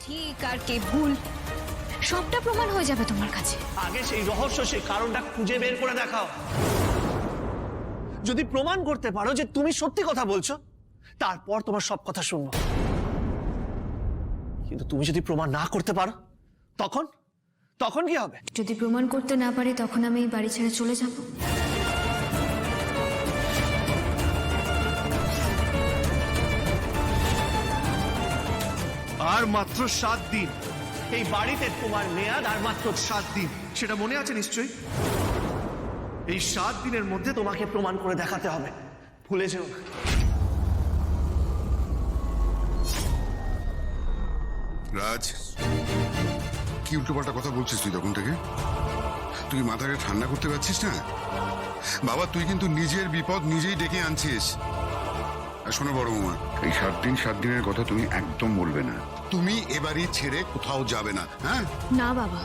ঠিক আর কে ভুল সবটা প্রমাণ হয়ে যাবে তোমার কাছে। আগে সেই রহস্য, সেই কারণটা খুঁজে বের করে দেখাও। যদি প্রমাণ করতে পারো যে তুমি সত্যি কথা বলছো, তারপর তোমার সব কথা শুনবো। কিন্তু তুমি যদি প্রমাণ না করতে পারো, তখন তখন কি হবে? যদি প্রমাণ করতে না পারি তখন আমি এই বাড়ি ছেড়ে চলে যাব। আর মাত্র 7 দিন। এই বাড়িতে তোমার মেয়াদ আর মাত্র 7 দিন, সেটা মনে আছে নিশ্চয়ই? এই 7 দিনের মধ্যে তোমাকে প্রমাণ করে দেখাতে হবে, ভুলে যেও না। রাজ, কি উল্টোপাল্টা কথা বলছিস তুই তখন থেকে? তুই মাথাকে ঠান্ডা করতে পারছিস না? বাবা, তুই কিন্তু নিজের বিপদ নিজেই ডেকে আনছিস। আর শোনো বড় বৌমা, এই 7 দিনের কথা তুমি একদম বলবে না। তুমি এবারই ছেড়ে কোথাও যাবে না, হ্যাঁ? না বাবা,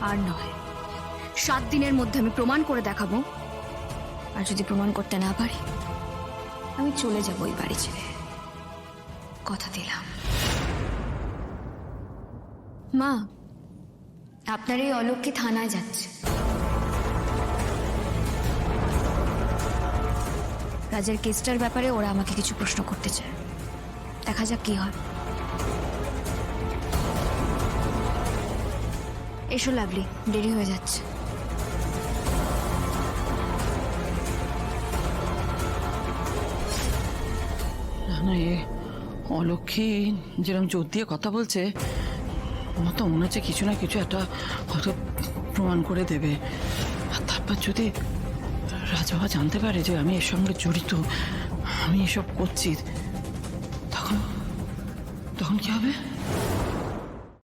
আর নয়। 7 দিনের মধ্যে আমি প্রমাণ করে দেখাবো, আর যদি প্রমাণ করতে না পারি আমি চলে যাব ওই বাড়ি ছেড়ে, কথা দিলাম। মা, আপনার এই অলোক কি থানায় যাচ্ছে? রাজের কেসটার ব্যাপারে ওরা আমাকে কিছু প্রশ্ন করতে চায়, দেখা যাক কি হয়। এসো লাভলি, দেরি হয়ে যাচ্ছে। না, এ অলক্ষী যেরকম জোর দিয়ে কথা বলছে, আমার তো মনে হচ্ছে কিছু না কিছু একটা হয়তো প্রমাণ করে দেবে। আর তারপর যদি রাজবাবা জানতে পারে যে আমি এর সঙ্গে জড়িত, আমি এসব করছি, তখন তখন কি হবে?